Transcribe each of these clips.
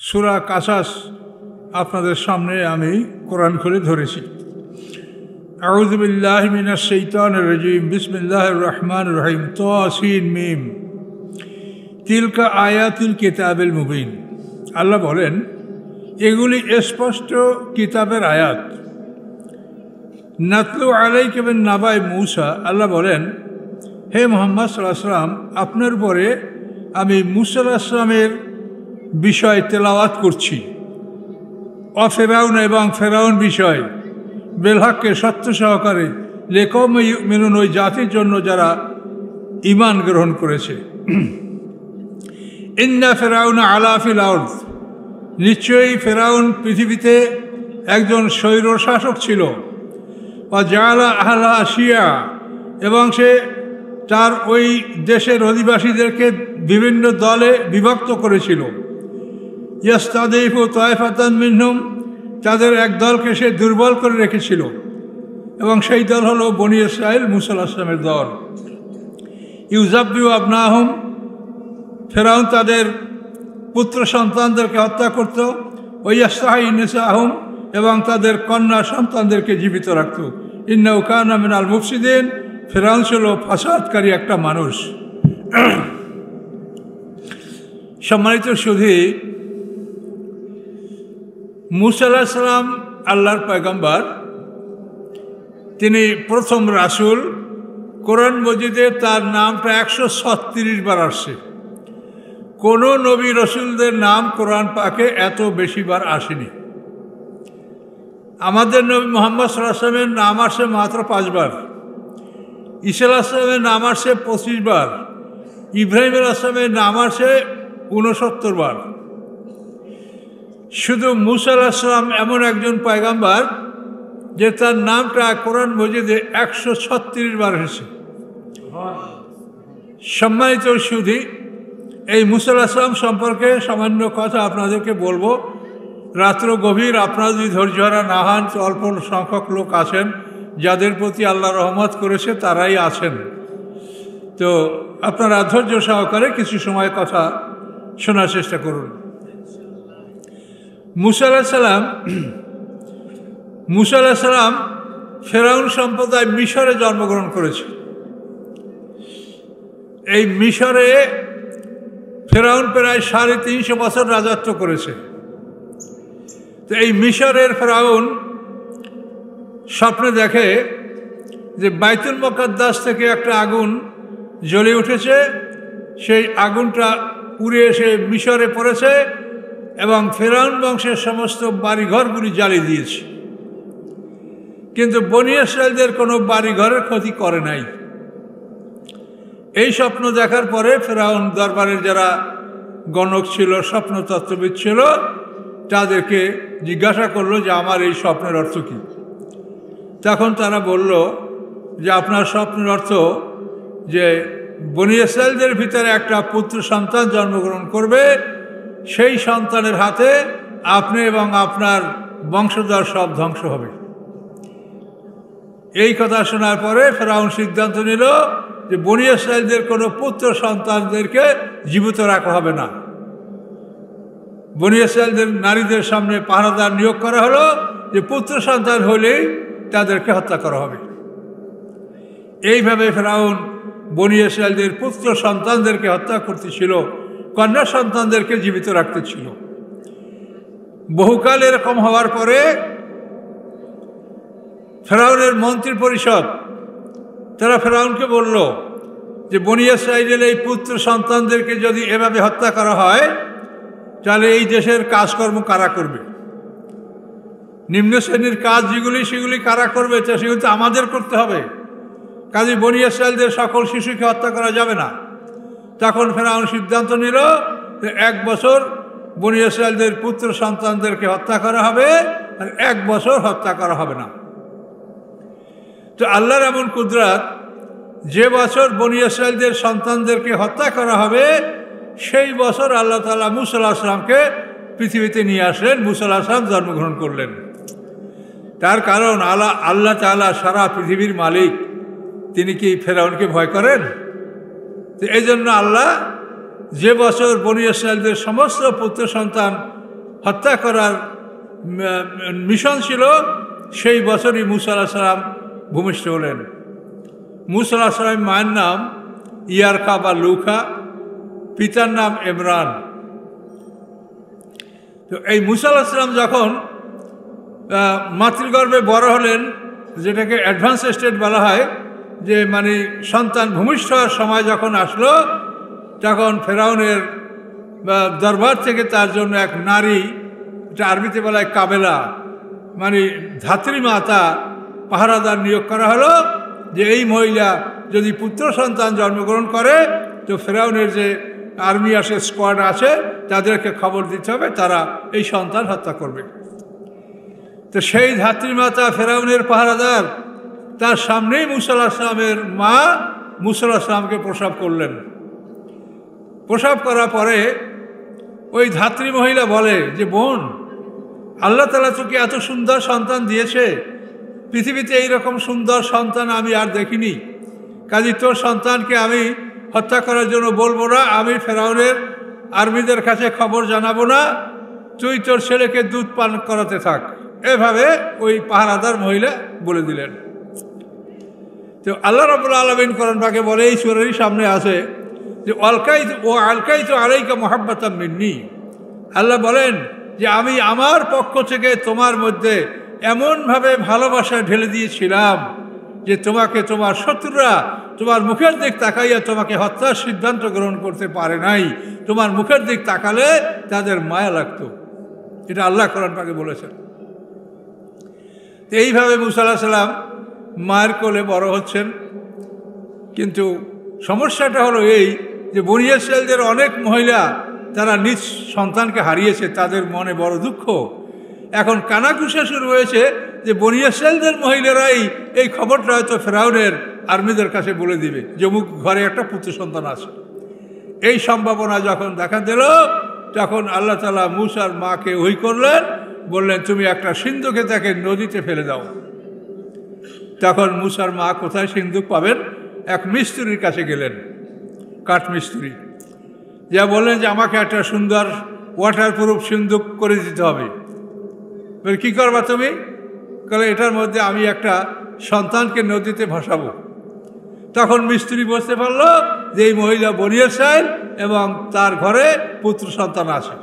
সূরা কাসাস আপনাদের সামনে আমি কোরআন খুলে ধরেছি। আউযু বিল্লাহি মিনাশ শাইতানির রাজীম, বিসমিল্লাহির রহমানির রহিম। তাসিন মিম, তিলকা আয়াতুল কিতাবিল মুবিন। আল্লাহ বলেন, এগুলি স্পষ্ট কিতাবের আয়াত। নাতলু আলাইকা মিন নাবাই মূসা, আল্লাহ বলেন, হে মুহাম্মদ সাল্লাল্লাহু আলাইহি ওয়াসাল্লাম, আপনার উপরে আমি মূসা আলাইহিস সালামের বিষয় তেলাওয়াত করছি। ফেরাউন এবং ফেরাউন বিষয় বেলহাককে সত্য সহকারে লিকৌম ইউমিনুন, ওই জাতির জন্য যারা ঈমান গ্রহণ করেছে। ইন্না ফেরাউন আলা ফিল আরদ, নিশ্চয়ই ফেরাউন পৃথিবীতে একজন স্বৈরশাসক ছিল। ওয়া জাআলা আহলা শিয়া, এবং সে তার ওই দেশের অধিবাসীদেরকে বিভিন্ন দলে বিভক্ত করেছিল। ইয়াস্তাদিফু তায়ফাতান মিনহুম, তাদের এক দলকে সে দুর্বল করে রেখেছিল, এবং সেই দল হলো বনী ইসরাইল, মূসা আলাইহিস সালামের দল। ইউযাব্বিহু আবনাহুম, ফেরাউন তাদের পুত্র সন্তানদেরকে হত্যা করত। ওয়াইয়াস্তাহি নিসাহুম, এবং তাদের কন্যা সন্তানদেরকে জীবিত রাখত। ইন্নাহু কানা মিনাল মুফসিদিন, ফেরাউন ছিল ফাসাদকারী একটা মানুষ। সম্মানিত সুধী, মূসা আলাইহিস সালাম আল্লাহর পয়গম্বর, তিনি প্রথম রাসূল। কোরআন মজিদে তার নামটা 136 বার আসছে। কোনো নবী রসুলদের নাম কোরআন পাকে এত বেশি বার আসেনি। আমাদের নবী মুহাম্মদ সাল্লাল্লাহু আলাইহি ওয়াসাল্লামের নাম আসে মাত্র 5 বার। ঈসা আলাইহিস সালামের নাম আসে 25 বার। ইব্রাহিম আলাইহিস সালামের নাম আসে 69 বার। শুধু মূসা আলাইহিস সালাম এমন একজন পয়গম্বর যে তার নামটা কোরআন মজিদে 136 বার এসেছে। সম্মানিত সুধী, এই মূসা আলাইহিস সালাম সম্পর্কে সামান্য কথা আপনাদেরকে বলবো। রাত্র গভীর, আপনারা যদি ধৈর্যহারা না হন, তো অল্প সংখ্যক লোক আছেন যাদের প্রতি আল্লাহ রহমত করেছে, তারাই আছেন। তো আপনারা ধৈর্য সহকারে কিছু সময় কথা শোনার চেষ্টা করুন। মূসা আলাইহিস সালাম ফেরাউন সম্প্রদায় মিশরে জন্মগ্রহণ করেছে। এই মিশরে ফেরাউন প্রায় 350 বছর রাজত্ব করেছে। তো এই মিশরের ফেরাউন স্বপ্নে দেখে যে বাইতুল মুকাদ্দাস থেকে একটা আগুন জ্বলে উঠেছে, সেই আগুনটা পুড়ে এসে মিশরে পড়েছে এবং ফেরাউন বংশের সমস্ত বাড়িঘরগুলি জ্বালিয়ে দিয়েছে। কিন্তু বনী ইসরাইলদের কোনো বাড়িঘরের ক্ষতি করে নাই। এই স্বপ্ন দেখার পরে ফেরাউন দরবারের যারা গণক ছিল, স্বপ্নতত্ত্ববিদ ছিল, তাদেরকে জিজ্ঞাসা করলো যে আমার এই স্বপ্নের অর্থ কী। তখন তারা বলল যে আপনার স্বপ্নের অর্থ যে বনী ইসরাইলদের ভিতরে একটা পুত্র সন্তান জন্মগ্রহণ করবে, সেই সন্তানের হাতে আপনি এবং আপনার বংশধর সব ধ্বংস হবে। এই কথা শোনার পরে ফেরাউন সিদ্ধান্ত নিল যে বনী ইসরাইলদের কোনো পুত্র সন্তানদেরকে জীবিত রাখা হবে না। বনী ইসরাইলদের নারীদের সামনে পাহারাদার নিয়োগ করা হলো যে পুত্র সন্তান হলেই তাদেরকে হত্যা করা হবে। এইভাবে ফেরাউন বনী ইসরাইলদের পুত্র সন্তানদেরকে হত্যা করতেছিল, কন্যা সন্তানদেরকে জীবিত রাখতেছিল। বহুকাল এরকম হওয়ার পরে ফেরাউনের মন্ত্রী পরিষদ তারা ফেরাউনকে বলল যে বনী ইসরাইলের এই পুত্র সন্তানদেরকে যদি এভাবে হত্যা করা হয়, তাহলে এই দেশের কাজকর্ম কারা করবে? নিম্ন শ্রেণীর কাজ যেগুলি, সেগুলি কারা করবে? সেগুলি তো আমাদের করতে হবে। কাজে বনী ইসরাইলদের সকল শিশুকে হত্যা করা যাবে না। তখন ফেরাউন সিদ্ধান্ত নিল যে 1 বছর বনী ইসরাইলদের পুত্র সন্তানদেরকে হত্যা করা হবে, আর 1 বছর হত্যা করা হবে না। তো আল্লাহর এমন কুদরত, যে বছর বনী ইসরাইলদের সন্তানদেরকে হত্যা করা হবে, সেই বছর আল্লাহ তাআলা মূসা আলাইহিস সালামকে পৃথিবীতে নিয়ে আসলেন। মূসা আলাইহিস সালাম জন্মগ্রহণ করলেন। তার কারণ আল্লাহ তাআলা সারা পৃথিবীর মালিক, তিনি কি ফেরাউনকে ভয় করেন? তো এই জন্য আল্লাহ যে বছর বনী ইসরাইলদের সমস্ত পুত্র সন্তান হত্যা করার মিশন ছিল, সেই বছরই মূসা আলাইহিস সালাম ভূমিষ্ঠ হলেন। মূসা আলাইহিস সালামের মায়ের নাম ইয়ারকা বা লুখা, পিতার নাম ইমরান। তো এই মূসা আলাইহিস সালাম যখন মাতৃগর্ভে বড় হলেন, যেটাকে অ্যাডভান্স স্টেট বলা হয়, যে মানে সন্তান ভূমিষ্ঠ হওয়ার সময় যখন আসলো, তখন ফেরাউনের দরবার থেকে তার জন্য এক নারী, এটা আরবিতে বলা হয় কাবেলা, মানে ধাত্রী মাতা পাহারাদার নিয়োগ করা হলো, যে এই মহিলা যদি পুত্র সন্তান জন্মগ্রহণ করে তো ফেরাউনের যে আর্মি আসে, স্কোয়াড আছে, তাদেরকে খবর দিতে হবে, তারা এই সন্তান হত্যা করবে। তো সেই ধাত্রী মাতা ফেরাউনের পাহারাদার তার সামনেই মূসা আলাইহিস সালামের মা মূসা আলাইহিস সালামকে প্রসব করলেন। প্রসব করার পরে ওই ধাত্রী মহিলা বলে যে, বোন, আল্লাহ তাআলা তোকে এত সুন্দর সন্তান দিয়েছে, পৃথিবীতে এইরকম সুন্দর সন্তান আমি আর দেখিনি, কাজে তোর সন্তানকে আমি হত্যা করার জন্য বলবো না, আমি ফেরাউনের আর্মিদের কাছে খবর জানাবো না, তুই তোর ছেলেকে দুধ পান করাতে থাক। এভাবে ওই পাহারাদার মহিলা বলে দিলেন। তো আল্লাহ রাব্বুল আলামিন কোরআন পাকে বলে, এই সূরারই সামনে আছে যে আলকাইতু আলাইকা মুহাব্বাতাম মিন্নি। আল্লাহ বলেন যে আমি আমার পক্ষ থেকে তোমার মধ্যে এমনভাবে ভালোবাসা ঢেলে দিয়েছিলাম যে তোমাকে তোমার শত্রুরা তোমার মুখের দিক তাকাইয়া তোমাকে হত্যার সিদ্ধান্ত গ্রহণ করতে পারে নাই। তোমার মুখের দিক তাকালে তাদের মায়া লাগতো। এটা আল্লাহ কোরআন পাকে বলেছেন। এইভাবে মূসা আলাইহিস সালাম মায়ের কোলে বড় হচ্ছেন। কিন্তু সমস্যাটা হলো এই যে বনী ইসরাঈলদের অনেক মহিলা তারা নিজ সন্তানকে হারিয়েছে, তাদের মনে বড় দুঃখ। এখন কানাঘুষা শুরু হয়েছে যে বনী ইসরাঈলদের মহিলারাই এই খবরটা হয়তো ফেরাউনের আর্মিদের কাছে বলে দিবে যে অমুক ঘরে একটা পুত্র সন্তান আছে। এই সম্ভাবনা যখন দেখা দিল, তখন আল্লাহ তাআলা মূসার মাকে ওহী করলেন, বললেন তুমি একটা সিন্ধুকে তাকে নদীতে ফেলে দাও। তখন মূসার মা কোথায় সিন্ধুক পাবেন? এক মিস্ত্রির কাছে গেলেন, কাঠ মিস্ত্রি, যা বললেন যে আমাকে একটা সুন্দর ওয়াটারপ্রুফ সিন্ধুক করে দিতে হবে। কি করবা তুমি? কারণ এটার মধ্যে আমি একটা সন্তানকে নদীতে ভাসাবো। তখন মিস্ত্রি বুঝতে পারলো যে এই মহিলা বনী ইসরাঈল এবং তার ঘরে পুত্র সন্তান আছে।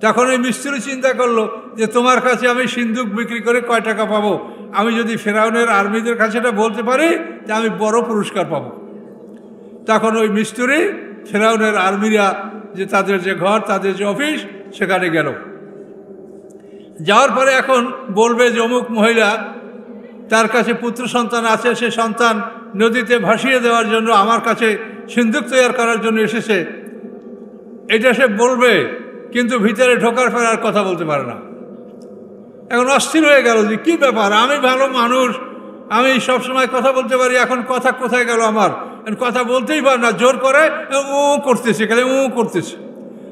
তখন এই মিস্ত্রি চিন্তা করলো যে তোমার কাছে আমি সিন্ধুক বিক্রি করে কয় টাকা পাবো? আমি যদি ফেরাউনের আর্মিদের কাছে এটা বলতে পারি যে আমি বড় পুরস্কার পাবো। তখন ওই মিস্ত্রি ফেরাউনের আর্মিরা যে তাদের যে ঘর, তাদের যে অফিস, সেখানে গেল। যাওয়ার পরে এখন বলবে যে অমুক মহিলা তার কাছে পুত্র সন্তান আছে, সে সন্তান নদীতে ভাসিয়ে দেওয়ার জন্য আমার কাছে সিন্ধুক তৈরি করার জন্য এসেছে, এটা সে বলবে, কিন্তু ভিতরে ঢোকার পর আর কথা বলতে পারে না। এখন অস্থির হয়ে গেল যে কি ব্যাপার, আমি ভালো মানুষ, আমি সবসময় কথা বলতে পারি, এখন কথা কোথায় গেল আমার? কথা বলতেই পারে না, জোর করে ও করতেছে, খালি ও করতেছে।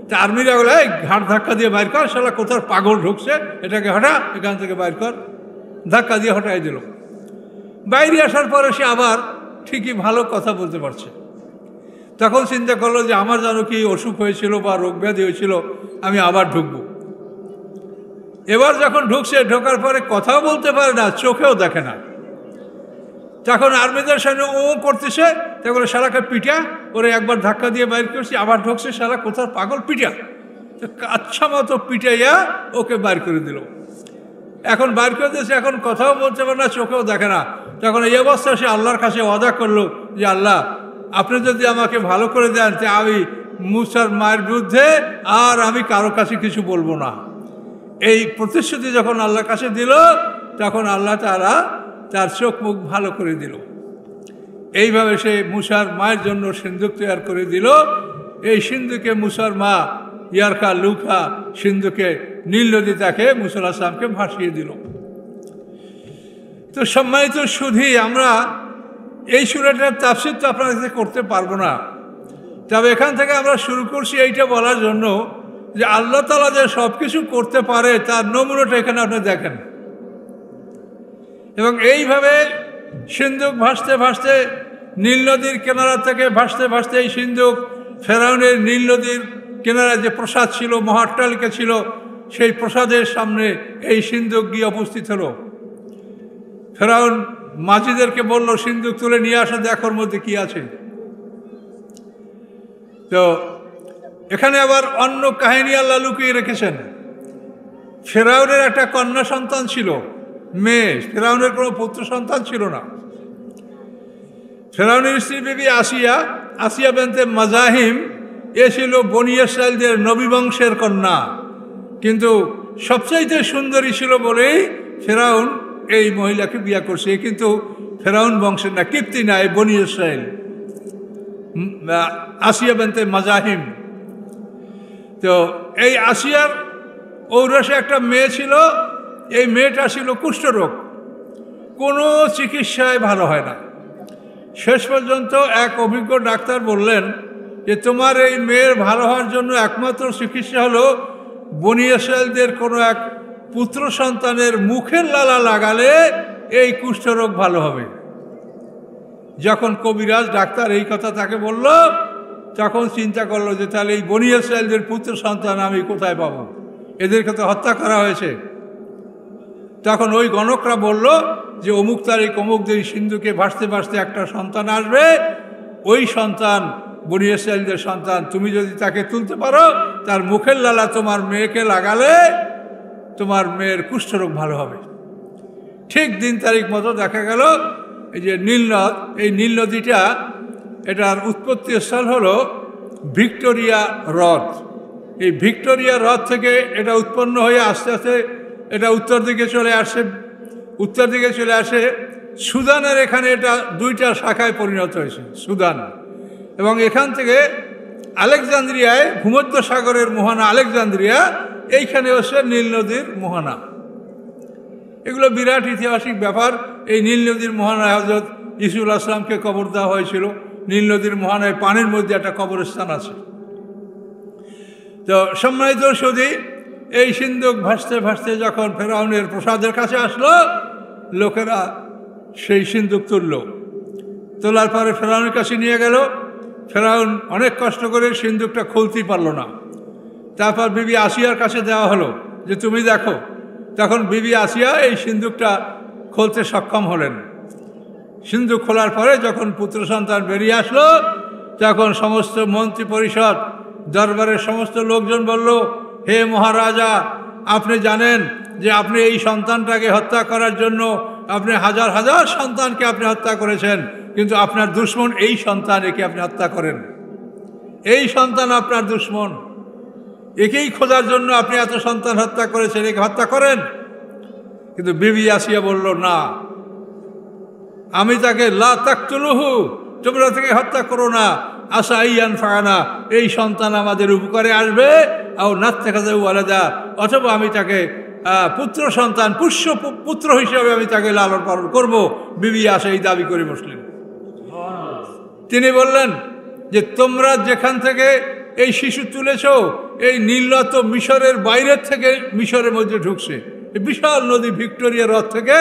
তা আর্মিরা বলে, এই ঘাট ধাক্কা দিয়ে বাইর কর, শালা কোথার পাগল ঢুকছে, এটাকে হটা, এখান থেকে বাইর কর। ধাক্কা দিয়ে হটাই দিল। বাইরে আসার পরে সে আবার ঠিকই ভালো কথা বলতে পারছে। তখন চিন্তা করলো যে আমার যেন কি অসুখ হয়েছিল বা রোগ ব্যাধি হয়েছিল, আমি আবার ঢুকবো। এবার যখন ঢুকছে, ঢোকার পরে কথাও বলতে পারে না, চোখেও দেখে না। তখন আর্মিদের সামনে ও করতেছে, তখন শালাকে পিটা, ওরে একবার ধাক্কা দিয়ে বাইর করছি, আবার ঢুকছে, শালা কোথার পাগল, পিটা। তো কাচ্ছা মতো পিটাইয়া ওকে বাইর করে দিল। এখন বাইর করে দিয়েছে, এখন কথাও বলতে পারে না, চোখেও দেখে না। তখন এই অবস্থা সে আল্লাহর কাছে ওয়াদা করলো যে আল্লাহ, আপনি যদি আমাকে ভালো করে দেন তো আমি মূসার মায়ের বিরুদ্ধে আর আমি কারো কাছে কিছু বলবো না। এই প্রতিশ্রুতি যখন আল্লাহর কাছে দিল, তখন আল্লাহ তাআলা তার চোখ মুখ ভালো করে দিল। এইভাবে সে মূসার মায়ের জন্য সিন্ধুক তৈরি করে দিল। এই সিন্ধুকে মূসার মা ইয়ারকা লুখা সিন্ধুকে নীল নদী তাকে মূসা আলাইহিস সালামকে ভাসিয়ে দিল। তো সম্মানিত সুধী, আমরা এই সূরাটার তাফসীর তো আপনাদের করতে পারবো না, তবে এখান থেকে আমরা শুরু করছি এইটা বলার জন্য যে আল্লাহ তাআলা যে সব কিছু করতে পারে তার নমুনাটা এখানে আপনি দেখেন। এবং এইভাবে সিন্ধুক ভাসতে ভাসতে নীল নদীর কিনারা থেকে ভাসতে ভাসতে এই সিন্ধুক ফেরাউনের নীল নদীর কিনারায় যে প্রাসাদ ছিল, মহাট্টালিকা ছিল, সেই প্রসাদের সামনে এই সিন্দুক গিয়ে উপস্থিত হলো। ফেরাউন মাজিদেরকে বলল, সিন্দুক তুলে নিয়ে আসো, দেখোর মধ্যে কি আছে। তো এখানে আবার অন্য কাহিনী আল্লাহ লুকিয়ে রেখেছেন। ফেরাউনের একটা কন্যা সন্তান ছিল, মেয়ে। ফেরাউনের কোনো পুত্র সন্তান ছিল না। ফেরাউনের স্ত্রী বিবি আসিয়া বেনতে মাজাহিম, এ ছিল বনী ইসরাইলদের নবী বংশের কন্যা, কিন্তু সবচাইতে সুন্দরী ছিল বলেই ফেরাউন এই মহিলাকে বিয়ে করছে। কিন্তু ফেরাউন বংশের না, কিপ্তি না, এই বনী ইসরাইল, আসিয়া বেনতে মাজাহিম। তো এই আসিয়ার ঔরসে একটা মেয়ে ছিল। এই মেয়েটা ছিল কুষ্ঠরোগ, কোনো চিকিৎসায় ভালো হয় না। শেষ পর্যন্ত এক অভিজ্ঞ ডাক্তার বললেন যে তোমার এই মেয়ের ভালো হওয়ার জন্য একমাত্র চিকিৎসা হলো বনী ইসরাইলদের কোনো এক পুত্র সন্তানের মুখের লালা লাগালে এই কুষ্ঠরোগ ভালো হবে। যখন কবিরাজ ডাক্তার এই কথা তাকে বলল, তখন চিন্তা করলো যে তাহলে এই বনী ইসরাইলদের পুত্র সন্তান আমি কোথায় পাবো, এদেরকে তো হত্যা করা হয়েছে। তখন ওই গণকরা বলল যে অমুক তারিখ অমুক দিন সিন্ধুকে ভাসতে ভাসতে একটা সন্তান আসবে, ওই সন্তান বনী ইসরাইলদের সন্তান, তুমি যদি তাকে তুলতে পারো, তার মুখের লালা তোমার মেয়েকে লাগালে তোমার মেয়ের কুষ্ঠরোগ ভালো হবে। ঠিক দিন তারিখ মতো দেখা গেল এই যে নীলনদ, এই নীল নদীটা, এটার উৎপত্তি স্থল হলো ভিক্টোরিয়া হ্রদ। এই ভিক্টোরিয়া হ্রদ থেকে এটা উৎপন্ন হয়ে আস্তে আস্তে এটা উত্তর দিকে চলে আসে সুদানের এখানে। এটা দুইটা শাখায় পরিণত হয়েছে, সুদান, এবং এখান থেকে আলেকজান্দ্রিয়ায়, ভূমধ্য সাগরের মোহনা আলেকজান্দ্রিয়া, এইখানে হচ্ছে নীল নদীর মোহনা। এগুলো বিরাট ঐতিহাসিক ব্যাপার। এই নীল নদীর মোহনায় হযরত ঈসা আলাইহিস সালামকে কবর দেওয়া হয়েছিল। নীল নদীর মোহনায় পানির মধ্যে একটা কবরস্থান আছে। তো সম্মানিত সুধী, এই সিন্ধুক ভাসতে ভাসতে যখন ফেরাউনের প্রসাদের কাছে আসলো, লোকেরা সেই সিন্ধুক তোলার পরে ফেরাউনের কাছে নিয়ে গেল। ফেরাউন অনেক কষ্ট করে সিন্ধুকটা খুলতেই পারল না। তারপর বিবি আসিয়ার কাছে দেওয়া হলো যে তুমি দেখো। তখন বিবি আসিয়া এই সিন্ধুকটা খুলতে সক্ষম হলেন। সিন্ধুক খোলার পরে যখন পুত্র সন্তান বেরিয়ে আসলো, তখন সমস্ত মন্ত্রী পরিষদ, দরবারের সমস্ত লোকজন বলল, হে মহারাজা, আপনি জানেন যে আপনি এই সন্তানটাকে হত্যা করার জন্য আপনি হাজার হাজার সন্তানকে আপনি হত্যা করেছেন, কিন্তু আপনার দুশ্মন এই সন্তান, একে আপনি হত্যা করেন। এই সন্তান আপনার দুশ্মন, একেই খোঁজার জন্য আপনি এত সন্তান হত্যা করেছেন, একে হত্যা করেন। কিন্তু বিবি আসিয়া বলল, না, আমি তাকে লা তাকতুলুহু, তোমরা তাকে হত্যা করো না, আশা ইয়ান ফানা, এই সন্তান আমাদের উপকারে আসবে, আর নাত্তাখাযু ওয়ালাদা, অথবা আমি তাকে পুত্র সন্তান, পুষ্য পুত্র হিসেবে আমি তাকে লালন পালন করবো। বিবি আসা এই দাবি করে বসলেন। তিনি বললেন যে তোমরা যেখান থেকে এই শিশু তুলেছ, এই নীলনদ তো মিশরের বাইরের থেকে মিশরের মধ্যে ঢুকছে। এই বিশাল নদী ভিক্টোরিয়া হ্রদ থেকে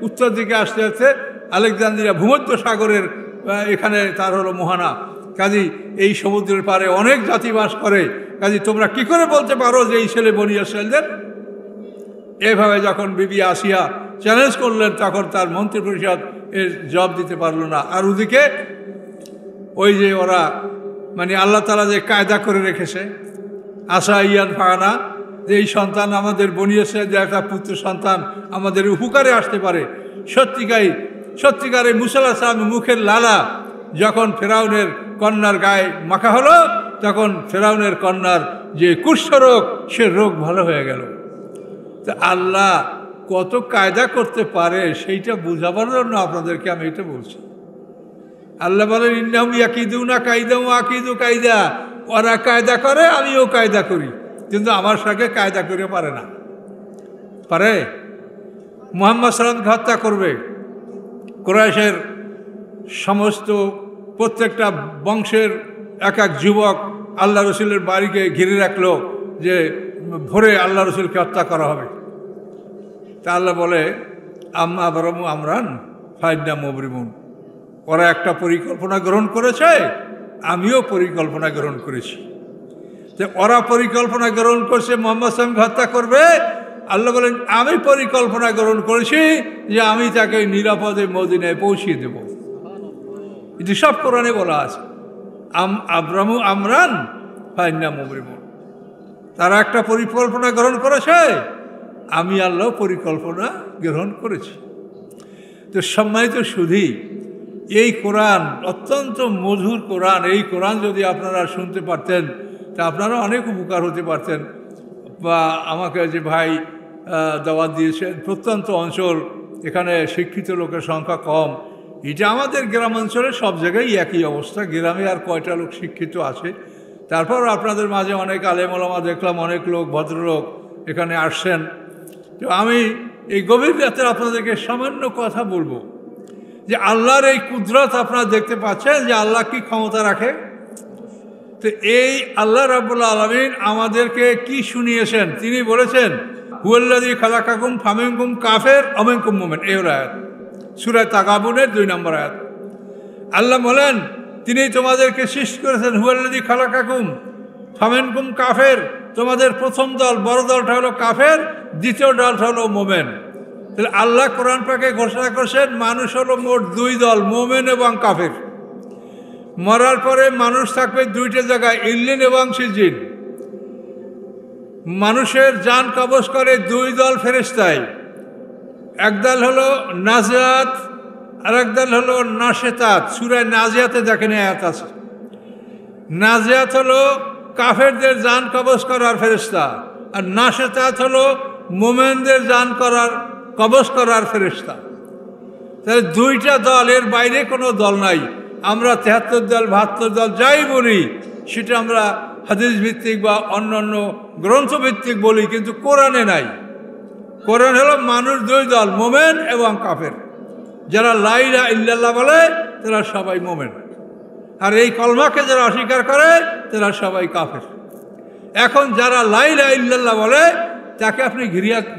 উত্তর দিকে আসতে আসতে আলেকজান্দ্রিয়া, ভূমধ্য সাগরের এখানে তার হলো মোহনা। কাজী এই সমুদ্রের পারে অনেক জাতি বাস করে। কাজী তোমরা কি করে বলতে পারো যে এই ছেলে বনী ইসরাইলদের? এভাবে যখন বিবি আসিয়া চ্যালেঞ্জ করলেন, তখন তার মন্ত্রী পরিষদ এর জবাব দিতে পারল না। আর ওদিকে ওই যে ওরা মানে আল্লাহ তাআলা যে কায়দা করে রেখেছে, আশা ইয়ান ফানা, যে এই সন্তান আমাদের বনী ইসরাইলদের একটা পুত্র সন্তান আমাদের উপকারে আসতে পারে। সত্যিকারে মুসা আলাইহিস সালামের মুখের লালা যখন ফেরাউনের কন্যার গায়ে মাখা হলো, তখন ফেরাউনের কন্যার যে কুষ্ঠরোগ, সে রোগ ভালো হয়ে গেল। তা আল্লাহ কত কায়দা করতে পারে সেইটা বুঝাবার জন্য আপনাদেরকে আমি এটা বলছি। আল্লাহ বলেন, ইন্নাহুম ইয়াকিদুনা কায়দা ওয়া আকিদু কায়দা, ওরা কায়দা করে, আমিও কায়দা করি, কিন্তু আমার সঙ্গে কায়দা করে পারে না। পারে মুহাম্মদ সাল্লাল্লাহু আলাইহি ওয়াসাল্লামকে হত্যা করবে। কুরাইশের সমস্ত প্রত্যেকটা বংশের এক এক যুবক আল্লাহ রসুলের বাড়িকে ঘিরে রাখলো যে ভোরে আল্লাহ রসুলকে হত্যা করা হবে। তা আল্লাহ বলে, আম্মা আবরামু আমরান ফাইন্না মুবরিমুন, ওরা একটা পরিকল্পনা গ্রহণ করেছে, আমিও পরিকল্পনা গ্রহণ করেছি। যে ওরা পরিকল্পনা গ্রহণ করছে মোহাম্মদ সাল্লামকে হত্যা করবে, আল্লাহ বলেন আমি পরিকল্পনা গ্রহণ করেছি যে আমি তাকে নিরাপদে মদিনায় পৌঁছিয়ে দেব। এটি সব কোরআনে বলা আছে। আব্রামু আমরান ফাইন্না মুবরিমুন, তারা একটা পরিকল্পনা গ্রহণ করেছে, আমি আল্লাহ পরিকল্পনা গ্রহণ করেছি। তো সম্মানিত সুধী, এই কোরআন অত্যন্ত মধুর কোরআন। এই কোরআন যদি আপনারা শুনতে পারতেন তা আপনারা অনেক উপকার হতে পারতেন। বা আমাকে যে ভাই দাওয়াত দিয়েছেন, প্রত্যন্ত অঞ্চল, এখানে শিক্ষিত লোকের সংখ্যা কম। এটা আমাদের গ্রামাঞ্চলে সব জায়গায় একই অবস্থা। গ্রামে আর কয়টা লোক শিক্ষিত আছে? তারপর আপনাদের মাঝে অনেক আলেম ওলামা দেখলাম, অনেক লোক ভদ্রলোক এখানে আসছেন। তো আমি এই গভীর রাতে আপনাদেরকে সামান্য কথা বলবো যে আল্লাহর এই কুদরত আপনারা দেখতে পাচ্ছেন যে আল্লাহ কি ক্ষমতা রাখে। তো এই আল্লাহ রাব্বুল আলামিন আমাদেরকে কি শুনিয়েছেন? তিনি বলেছেন হুয়াল্লাযী খালাকাকুম ফামিনকুম কাফির ওয়া মিনকুম মুমিন। এই আয়াত সূরা তাগাবুনের 2 নম্বর আয়াত। আল্লাহ বলেন তিনি তোমাদেরকে সৃষ্টি করেছেন। হুয়াল্লাযী খালাকাকুম ফামিনকুম কাফির, তোমাদের প্রথম দল বড় দলটা হলো কাফের, দ্বিতীয় দলটা হলো মুমিন। তাহলে আল্লাহ কোরআন পাকে ঘোষণা করেছেন মানুষ হলো মোট 2 দল, মুমিন এবং কাফের। মরার পরে মানুষ থাকবে 2টা জায়গায়, ইল্লিন এবং সিজিন। মানুষের জান কবজ করে 2 দল ফেরেশতায়, এক দল হলো নাজিয়াত আর এক দল হলো নাশেতাত। সূরা নাজিয়াতে দেখেন আয়াত আছে। নাজিয়াত হলো কাফেরদের জান কবজ করার ফেরেশতা, আর নাশেতাত হলো মুমিনদের জান কবজ করার ফেরেশতা। তাহলে 2টা দল, এর বাইরে কোনো দল নাই। আমরা 73 দল 72 দল যাই বলি সেটা আমরা হাদিস ভিত্তিক বা অন্যান্য গ্রন্থ ভিত্তিক বলি, কিন্তু কোরআনে নাই। কোরআন হলো মানুষ 2 দল, মুমিন এবং কাফের। যারা লা ইলাহা ইল্লাল্লাহ বলে তারা সবাই মুমিন, আর এই কলমাকে যারা অস্বীকার করে তারা সবাই কাফের। এখন যারা লা ইলাহা ইল্লাল্লাহ বলে তাকে আপনি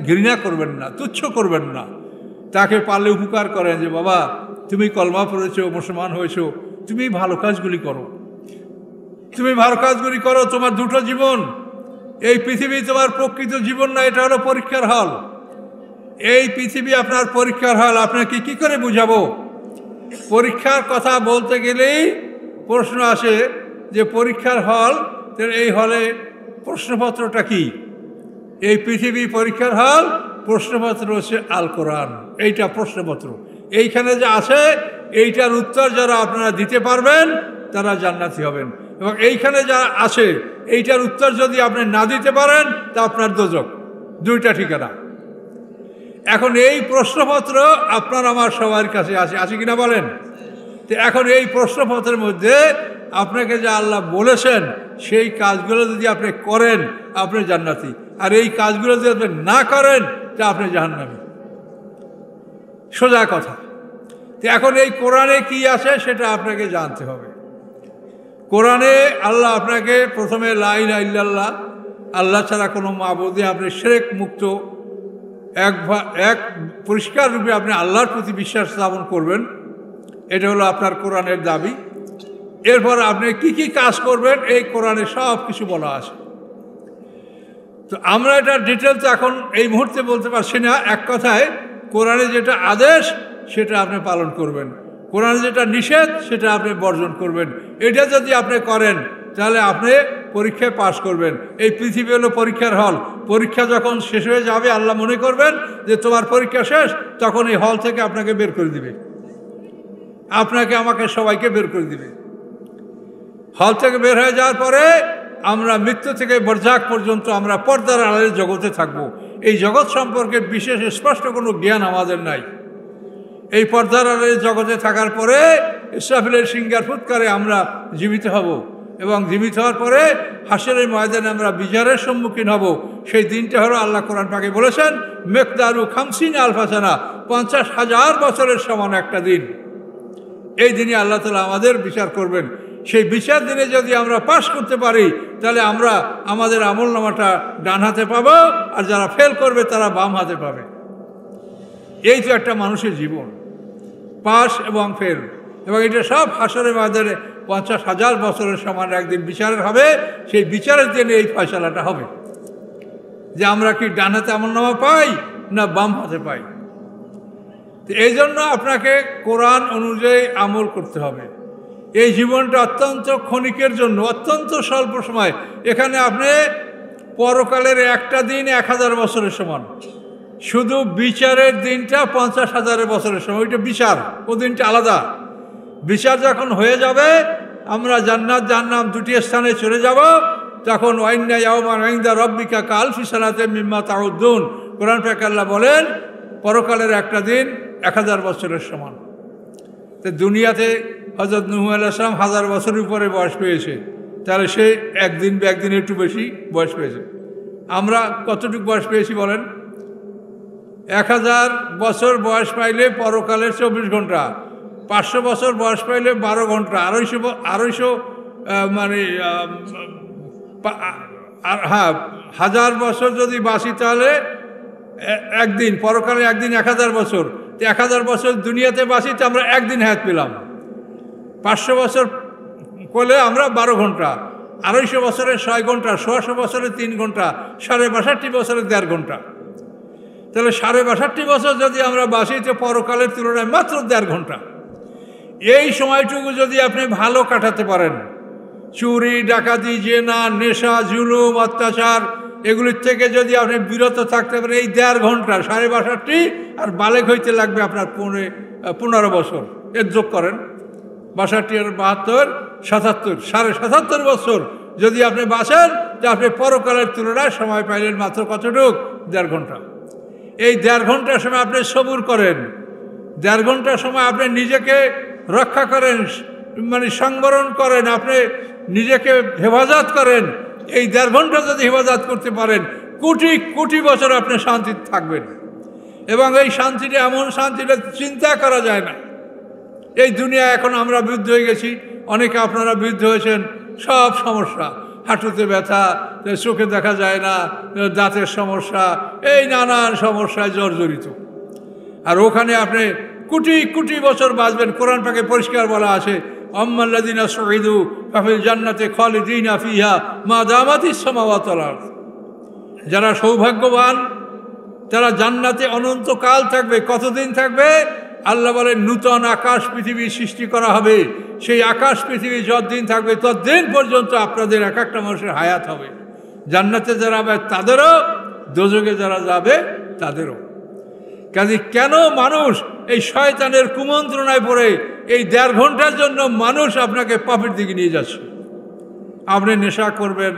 ঘৃণা করবেন না, তুচ্ছ করবেন না। তাকে পারলে উপকার করেন যে বাবা তুমি কলমা পড়েছো, মুসলমান হয়েছো, তুমি ভালো কাজগুলি করো, তুমি ভালো কাজগুলি করো। তোমার 2টো জীবন, এই পৃথিবী তোমার প্রকৃত জীবন না, এটা হলো পরীক্ষার হল। এই পৃথিবী আপনার পরীক্ষার হল। আপনাকে কি করে বুঝাবো? পরীক্ষার কথা বলতে গেলেই প্রশ্ন আসে যে পরীক্ষার হল, এই হলে প্রশ্নপত্রটা কি? এই পৃথিবী পরীক্ষার হল, প্রশ্নপত্র হচ্ছে আল কোরআন। এইটা প্রশ্নপত্র। এইখানে যা আছে এইটার উত্তর যারা আপনারা দিতে পারবেন তারা জান্নাতি হবেন, এবং এইখানে যা আছে এইটার উত্তর যদি আপনি না দিতে পারেন তা আপনার দোজখ। 2টা ঠিকানা। এখন এই প্রশ্নপত্র আপনার আমার সবার কাছে আছে কিনা বলেন? তো এখন এই প্রশ্নপত্রের মধ্যে আপনাকে যা আল্লাহ বলেছেন সেই কাজগুলো যদি আপনি করেন আপনি জান্নাতি, আর এই কাজগুলো যদি আপনি না করেন তা আপনি জাহান্নামী। সোজা কথা। তো এখন এই কোরআনে কি আছে সেটা আপনাকে জানতে হবে। কোরআনে আল্লাহ আপনাকে প্রথমে লা ইলাহা ইল্লাল্লাহ, আল্লাহ ছাড়া কোনো মাবুদ নেই, আপনি শিরক মুক্ত, এক পরিষ্কার রূপে আপনি আল্লাহর প্রতি বিশ্বাস স্থাপন করবেন। এটা হলো আপনার কোরআনের দাবি। এরপর আপনি কি কি কাজ করবেন এই কোরআনে সব কিছু বলা আছে। তো আমরা এটা ডিটেলস এখন এই মুহূর্তে বলতে পারছি না। এক কথায় কোরআনে যেটা আদেশ সেটা আপনি পালন করবেন, কোরআনে যেটা নিষেধ সেটা আপনি বর্জন করবেন। এটা যদি আপনি করেন তাহলে আপনি পরীক্ষায় পাশ করবেন। এই পৃথিবী হলো পরীক্ষার হল। পরীক্ষা যখন শেষ হয়ে যাবে আল্লাহ মনে করবেন যে তোমার পরীক্ষা শেষ, তখন এই হল থেকে আপনাকে বের করে দিবে, আপনাকে আমাকে সবাইকে বের করে দিবে। হল থেকে বের হয়ে যাওয়ার পরে আমরা মৃত্যু থেকে বরজাক পর্যন্ত আমরা পর্দার আড়ালের জগতে থাকব। এই জগৎ সম্পর্কে বিশেষ স্পষ্ট কোনো জ্ঞান আমাদের নাই। এই পর্দার আড়ালের জগতে থাকার পরে ইসরাফিলের সিংহার ফুৎকারে আমরা জীবিত হব, এবং জীবিত হওয়ার পরে হাসরের ময়দানে আমরা বিচারের সম্মুখীন হব। সেই দিনটা হলো আল্লাহ কোরআন পাকে বলেছেন মেকদারু 50 আলফা সানা, 50,000 বছরের সমান একটা দিন। এই দিনে আল্লাহ তাআলা আমাদের বিচার করবেন। সেই বিচার দিনে যদি আমরা পাশ করতে পারি তাহলে আমরা আমাদের আমলনামাটা ডান হাতে পাবো, আর যারা ফেল করবে তারা বাম হাতে পাবে। এই তো একটা মানুষের জীবন, পাস এবং ফেল, এবং এটা সব হাসরের ময়দানে 50,000 বছরের সমান একদিন বিচারের হবে। সেই বিচারের দিন এই ফয়সালাটা হবে যে আমরা কি ডান হাতে আমলনামা পাই না বাম হাতে পাই। তো এই জন্য আপনাকে কোরআন অনুযায়ী আমল করতে হবে। এই জীবনটা অত্যন্ত ক্ষণিকের জন্য, অত্যন্ত স্বল্প সময়। এখানে আপনি পরকালের একটা দিন 1000 বছরের সমান, শুধু বিচারের দিনটা 50,000 বছরের সমান। ওইটা বিচার, ও দিনটা আলাদা। বিচার যখন হয়ে যাবে, আমরা জান্নাত জাহান্নাম দুটি স্থানে চলে যাব, তখন ওয়াইন্না ইয়াওমান ইনদা রাব্বিকা কালফি সানাতিন মিম্মা তাউদ্দুন। কোরআন পাক আল্লাহ বলেন পরকালের একটা দিন 1000 বছরের সমান। তো দুনিয়াতে হযরত নূহ আলাইহিস সালাম 1000 বছরের উপরে বয়স পেয়েছে, তাহলে সে একদিন বা একদিন একটু বেশি বয়স পেয়েছে। আমরা কতটুকু বয়স পেয়েছি বলেন? 1000 বছর বয়স পাইলে পরকালের 24 ঘন্টা, 500 বছর বয়স পাইলে 12 ঘন্টা, 250 মানে হ্যাঁ 1000 বছর যদি বাঁচি তাহলে একদিন, পরকালে একদিন 1000 বছর। 1000 বছর দুনিয়াতে বাঁচি তো আমরা একদিন হায়াত পেলাম। 500 বছর করলে আমরা 12 ঘন্টা, 250 বছরে 6 ঘন্টা, 100 বছরে 3 ঘন্টা, 62 বছরে 1.5 ঘন্টা। তাহলে 62 বছর যদি আমরা বাঁচি তো পরকালের তুলনায় মাত্র 1.5 ঘন্টা। এই সময়টুকু যদি আপনি ভালো কাটাতে পারেন, চুরি ডাকাতি জেনা নেশা জুলুম অত্যাচার এগুলির থেকে যদি আপনি বিরত থাকতে পারেন, এই 1.5 ঘন্টা 62 আর বালেক হইতে লাগবে আপনার 15 বছর, এর যোগ করেন 62 আর 72 77, 77.5 বছর যদি আপনি বাঁচেন, তো আপনি পরকালের তুলনায় সময় পাইলেন মাত্র কতটুক? 1.5 ঘন্টা। এই 1.5 ঘন্টার সময় আপনি সবুর করেন, 1.5 ঘন্টার সময় আপনি নিজেকে রক্ষা করেন, মানে সংবরণ করেন, আপনি নিজেকে হেফাজত করেন। এই 1.5 ঘন্টা যদি হেফাজত করতে পারেন, কোটি কোটি বছর আপনি শান্তিতে থাকবেন। এবং এই শান্তিটা এমন শান্তিটা চিন্তা করা যায় না। এই দুনিয়া এখন আমরা বৃদ্ধ হয়ে গেছি, অনেকে আপনারা বৃদ্ধ হয়েছেন, সব সমস্যা, হাঁটুতে ব্যথা, চোখে দেখা যায় না, দাঁতের সমস্যা, এই নানান সমস্যায় জর্জরিত। আর ওখানে আপনি কোটি কোটি বছর বাঁচবেন। কোরআন পাকে পরিষ্কার বলা আছে, আম্মাল্লাযিনা সুইদু ফাফিল জান্নাতি খালিদিনা ফিহা মা দামাতিস সামাওয়াতু ওয়াল আরদ। যারা সৌভাগ্যবান তারা জান্নাতে অনন্তকাল থাকবে। কতদিন থাকবে? আল্লাহ বলেন নূতন আকাশ পৃথিবী সৃষ্টি করা হবে, সেই আকাশ পৃথিবী যতদিন থাকবে ততদিন পর্যন্ত আপনাদের এক একটা মানুষের হায়াত হবে। জান্নাতে যারা যাবে তাদেরও, দোজখে যারা যাবে তাদেরও। কাজে কেন মানুষ এই শয়তানের কুমন্ত্রণায় পড়ে এই 1.5 ঘন্টার জন্য মানুষ আপনাকে পাপের দিকে নিয়ে যাচ্ছে? আপনি নেশা করবেন,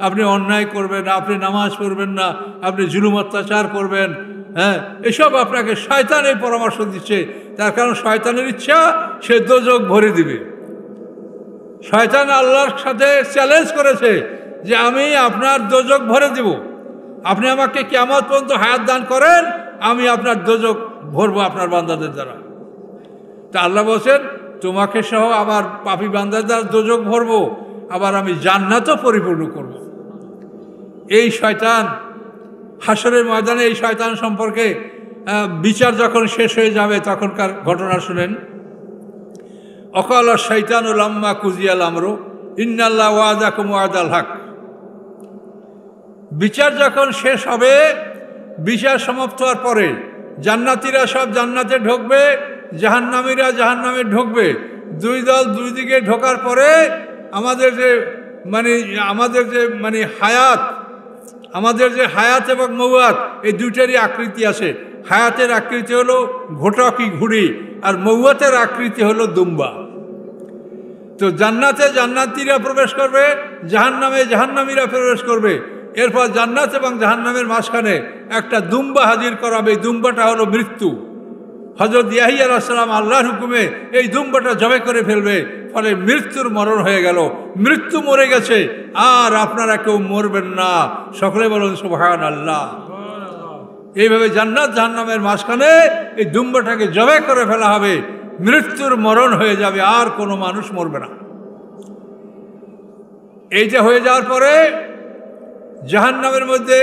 আপনি অন্যায় করবেন, আপনি নামাজ পড়বেন না, আপনি জুলুম অত্যাচার করবেন, হ্যাঁ, এসব আপনাকে শয়তানের পরামর্শ দিচ্ছে। তার কারণ শয়তানের ইচ্ছা সে দোজখ ভরে দিবে। শয়তান আল্লাহর সাথে চ্যালেঞ্জ করেছে যে আমি আপনার দোজখ ভরে দেব, আপনি আমাকে কিয়ামত পর্যন্ত হায়াত দান করেন, আমি আপনার দোজখ ভরবো আপনার বান্দাদের দ্বারা। তা আল্লাহ বলছেন তোমাকে সহ আমার পাপী বান্দাদের দ্বারা দোজখ ভরবো, আবার আমি জান্নাতও পরিপূর্ণ করব। এই শয়তান হাসরের ময়দানে, এই শয়তান সম্পর্কে বিচার যখন শেষ হয়ে যাবে তখনকার ঘটনা শুনেন। অকাল শয়তানুল আম্মা কুজিয়াল আমরু ইন্নাল্লাহ ওয়াদাকুম ওয়াদাল হক। বিচার যখন শেষ হবে, বিচার সমাপ্ত হওয়ার পরে জান্নাতীরা সব জান্নাতে ঢুকবে, জাহান্নামীরা জাহান্নামে ঢুকবে। দুই দল দুই দিকে ঢোকার পরে আমাদের যে হায়াত, আমাদের যে হায়াত এবং মৌয়াত, এই দুইটারই আকৃতি আছে। হায়াতের আকৃতি হলো ঘোটকি ঘুড়ি, আর মৌয়াতের আকৃতি হলো দুম্বা। তো জান্নাতে জান্নাতীরা প্রবেশ করবে, জাহান্নামে জাহান্নামীরা প্রবেশ করবে। এরপর জান্নাত এবং জাহান্নামের মাঝখানে একটা দুম্বা হাজির করাবে। এই দুম্বাটা হলো মৃত্যু। হযরত ইয়াহিয়া আলাইহিস সালাম আল্লাহর হুকুমে এই দুম্বাটা জবাই করে ফেলবে, ফলে মৃত্যুর মরণ হয়ে গেল। মৃত্যু মরে গেছে, আর আপনারা কেউ মরবেন না। সকলে বলুন সুবহানাল্লাহ। এইভাবে জান্নাত জাহান্নামের মাঝখানে এই দুম্বাটাকে জবাই করে ফেলা হবে, মৃত্যুর মরণ হয়ে যাবে, আর কোনো মানুষ মরবে না। এইটা হয়ে যাওয়ার পরে জাহান্নামের মধ্যে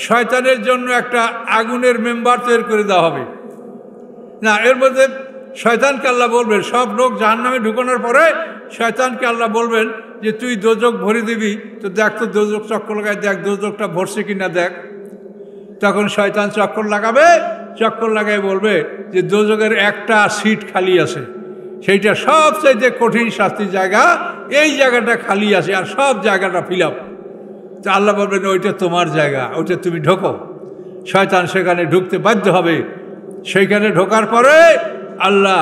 শয়তানের জন্য একটা আগুনের মেম্বার তৈরি করে দেওয়া হবে। না, এর মধ্যে শয়তানকে আল্লাহ বলবেন, সব লোক জাহান্নামে ঢুকানোর পরে শয়তানকে আল্লাহ বলবেন যে তুই দোজক ভরে দিবি, তো দেখ তো দোজক চক্কর লাগায় দেখ দোজকটা ভরছে কিনা দেখ। তখন শয়তান চক্কর লাগাবে, চক্কর লাগায় বলবে যে দোজকের একটা সিট খালি আছে, সেইটা সবচাইতে কঠিন শাস্তির জায়গা, এই জায়গাটা খালি আছে আর সব জায়গাটা ফিল আপ। তা আল্লাহ বলবেন ওইটা তোমার জায়গা, ওইটা তুমি ঢোকো। শয়তান সেখানে ঢুকতে বাধ্য হবে। সেইখানে ঢোকার পরে আল্লাহ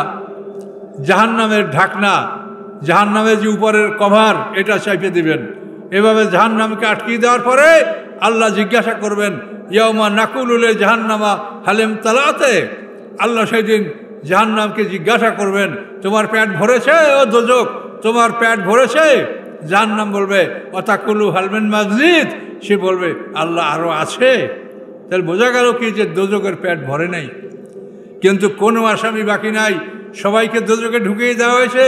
জাহান্নামের ঢাকনা, জাহান্নামের যে উপরের কভার, এটা চাপিয়ে দিবেন। এভাবে জাহান্নামকে আটকিয়ে দেওয়ার পরে আল্লাহ জিজ্ঞাসা করবেন, ইয়াউমা নাকুলুলে জাহান্নামা হালেম তালাতে। আল্লাহ সেই দিন জাহান্নামকে জিজ্ঞাসা করবেন, তোমার পেট ভরেছে ও দোজক, তোমার পেট ভরেছে? জাহান্নাম বলবে অতাকুলু হালমেন মাজিদ। সে বলবে আল্লাহ আরও আছে। তাহলে বোঝা গেল কি যে দোজকের পেট ভরে নাই, কিন্তু কোনো আসামি বাকি নাই, সবাইকে দোজকে ঢুকিয়ে দেওয়া হয়েছে।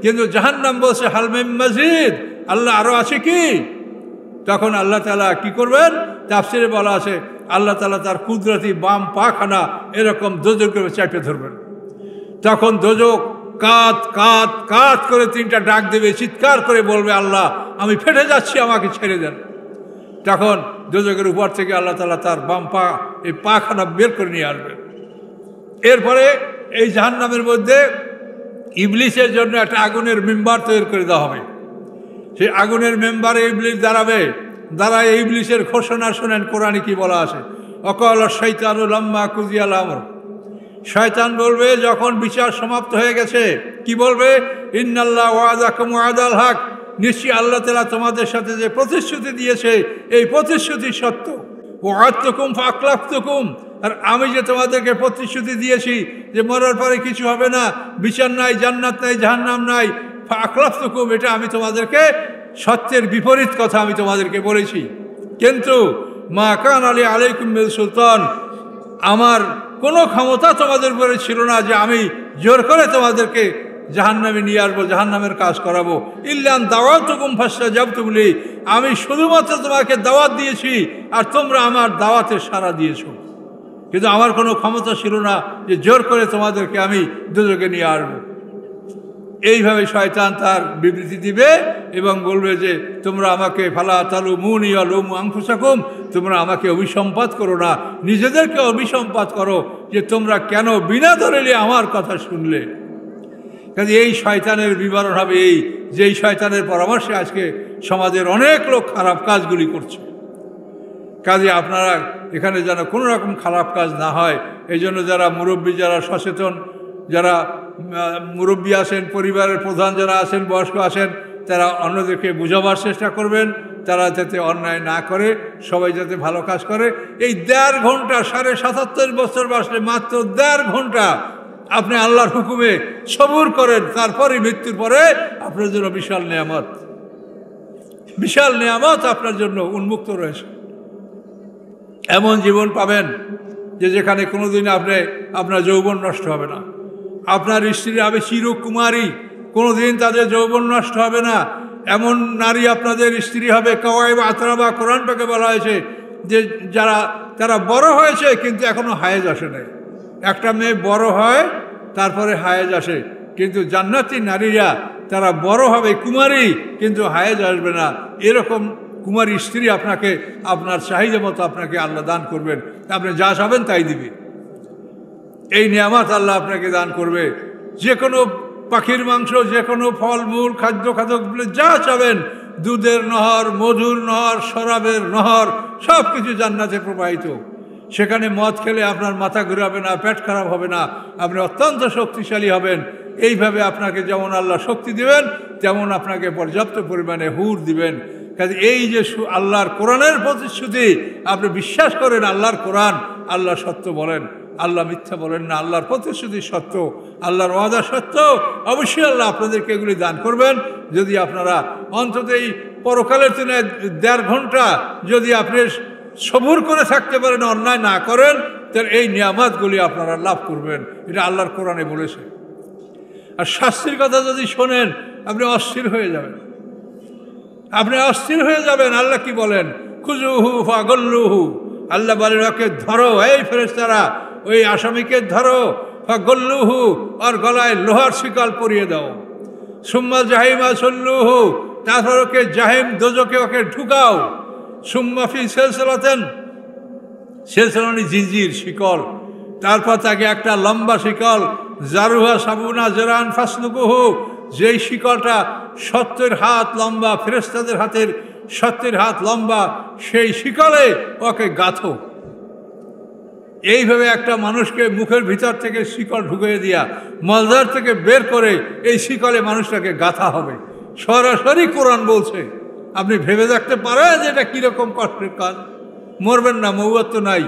কিন্তু জাহান্নাম বলছে হালমেন মাজিদ, আল্লাহ আরও আছে কি? তখন আল্লাহ তাআলা কি করবেন? তাফসিরে বলা আছে আল্লাহ তাআলা তার কুদরতি বাম পাখানা এরকম দোজকের চাপে ধরবেন। তখন দোজক কাত কাত কাত করে তিনটা ডাক দেবে, চিৎকার করে বলবে আল্লাহ আমি ফেটে যাচ্ছি, আমাকে ছেড়ে দেন। তখন দোজকের উপর থেকে আল্লাহ তাআলা তার বাম পা এই পাখানা বের করে নিয়ে আসবেন। এরপরে এই জাহান্নামের মধ্যে ইবলিসের জন্য একটা আগুনের মেম্বার তৈরি করে দেওয়া হবে। সেই আগুনের মেম্বারে ইবলিস দাঁড়াবে, দাঁড়ায় ইবলিসের ঘোষণা শোনেন কোরআনে কি বলা আছে, অকাল শয়তানুল লাম্মা কুজিয়াল আমর। শয়তান বলবে যখন বিচার সমাপ্ত হয়ে গেছে, কি বলবে? ইন্নাল্লাহ ওয়াদাকুম ওয়াদাল হক, নিশ্চয়ই আল্লাহ তাআলা তোমাদের সাথে যে প্রতিশ্রুতি দিয়েছে এই প্রতিশ্রুতি সত্য। ওয়াদতুকুম ফাআখলাফতুকুম, আর আমি যে তোমাদেরকে প্রতিশ্রুতি দিয়েছি যে মরার পরে কিছু হবে না, বিচার নাই, জান্নাত নাই, জাহান্নাম নাই, ফাআখলাফতুকুম, এটা আমি তোমাদেরকে সত্যের বিপরীত কথা আমি তোমাদেরকে বলেছি। কিন্তু মা কান আলী আলাইকুম বিল সুলতান, আমার কোনো ক্ষমতা তোমাদের উপরে ছিল না যে আমি জোর করে তোমাদেরকে জাহান্নামে নিয়ে আসবো, জাহান্নামের কাজ করাবো। ইল্লান দাওয়াতুকুম ফাস্তাজাবতুম লি, আমি শুধুমাত্র তোমাকে দাওয়াত দিয়েছি আর তোমরা আমার দাওয়াতে সাড়া দিয়েছো, কিন্তু আমার কোনো ক্ষমতা ছিল না যে জোর করে তোমাদেরকে আমি দোজখে নিয়ে আসবো। এইভাবে শয়তান তার বিবৃতি দিবে এবং বলবে যে তোমরা আমাকে ফালা তালু মুনি আলুমু আনফুসাকুম, তোমরা আমাকে অভিসম্পাত করো না, নিজেদেরকে অভিসম্পাত করো যে তোমরা কেন বিনা দলিলে আমার কথা শুনলে। কাজে এই শয়তানের বিবরণ হবে এই, যেই শয়তানের পরামর্শে আজকে সমাজের অনেক লোক খারাপ কাজগুলি করছে। কাজে আপনারা এখানে যেন কোনো রকম খারাপ কাজ না হয়, এই জন্য যারা মুরব্বী, যারা সচেতন, যারা মুরব্বী আছেন, পরিবারের প্রধান যারা আছেন, বয়স্ক আছেন, তারা অন্যদেরকে বোঝাবার চেষ্টা করবেন, তারা যাতে অন্যায় না করে, সবাই যাতে ভালো কাজ করে। এই 1.5 ঘন্টা, 77.5 বছর বাসলে মাত্র 1.5 ঘন্টা আপনি আল্লাহর হুকুমে সবুর করেন, তারপরে মৃত্যুর পরে আপনার জন্য বিশাল নেয়ামত, বিশাল নেয়ামত আপনার জন্য উন্মুক্ত রয়েছে। এমন জীবন পাবেন যে যেখানে কোনোদিন আপনার যৌবন নষ্ট হবে না, আপনার স্ত্রী হবে চিরকুমারী, কোনোদিন তাদের যৌবন নষ্ট হবে না। এমন নারী আপনাদের স্ত্রী হবে কাওয়াইব আতরাবা, কোরআন পাকে বলা হয়েছে যে তারা বড় হয়েছে কিন্তু এখনো হায়েজ আসে নাই। একটা মেয়ে বড় হয় তারপরে হায়েজ আসে, কিন্তু জান্নাতি নারীরা তারা বড় হবে কুমারী কিন্তু হায়েজ আসবে না। এরকম কুমারী স্ত্রী আপনাকে আপনার চাহিদা মতো আপনাকে আল্লাহ দান করবেন, আপনি যা চাবেন তাই দিবে। এই নিয়ামত আল্লাহ আপনাকে দান করবে। যে কোনো পাখির মাংস, যে কোনো ফলমূল, খাদ্য যা চাবেন, দুধের নহর, মধুর নহর, শরাবের নহর, সব কিছু জান্নাতে প্রবাহিত। সেখানে মদ খেলে আপনার মাথা ঘুরাবে না, পেট খারাপ হবে না, আপনি অত্যন্ত শক্তিশালী হবেন। এইভাবে আপনাকে যেমন আল্লাহ শক্তি দিবেন, তেমন আপনাকে পর্যাপ্ত পরিমাণে হুর দিবেন। কাজে এই যে আল্লাহর কোরআনের প্রতিশ্রুতি, আপনি বিশ্বাস করেন আল্লাহর কোরআন, আল্লাহ সত্য বলেন, আল্লাহ মিথ্যা বলেন না, আল্লাহর প্রতিশ্রুতি সত্য, আল্লাহর ওয়াদা সত্য, অবশ্যই আল্লাহ আপনাদেরকে এগুলি দান করবেন। যদি আপনারা অন্তত এই পরকালের তুলনায় 1.5 ঘন্টা যদি আপনি সবুর করে থাকতে পারেন, অন্যায় না করেন, তাহলে এই নিয়ামতগুলি আপনারা লাভ করবেন। এটা আল্লাহর কোরআনে বলেছে। আর শাস্তির কথা যদি শোনেন আপনি অস্থির হয়ে যাবেন, আপনি অস্থির হয়ে যাবেন। আল্লাহ কি বলেন? খুজুহু ফাগল্লুহু, আল্লাহ বলেন ওকে ধরো, এই ফেরেশতারা ওই আসামিকে ধরো, ফাগল্লুহু, আর গলায় লোহার শিকল পরিয়ে দাও। সুম্মা জাহিমা সল্লুহু, তারপর ওকে জাহিম দোজকে ওকে ঢুকাও। সুম্মা ফি সিলসিলাতিন, সিলসিলানি জিনজির শিকল, তারপর তাকে একটা লম্বা শিকল, জারুহা সাবুনা জেরান ফাসলুকুহু, যেই শিকলটা 70 হাত লম্বা, ফেরেশতাদের হাতের 70 হাত লম্বা, সেই শিকলে ওকে গাঁথো। এইভাবে একটা মানুষকে মুখের ভিতর থেকে শিকল ঢুকিয়ে দিয়া মলদার থেকে বের করে এই শিকলে মানুষটাকে গাঁথা হবে। সরাসরি কোরআন বলছে। আপনি ভেবে দেখতে পারেন যে এটা কীরকম কষ্টের কাজ। মরবেন না, মৌয়াত তো নাই,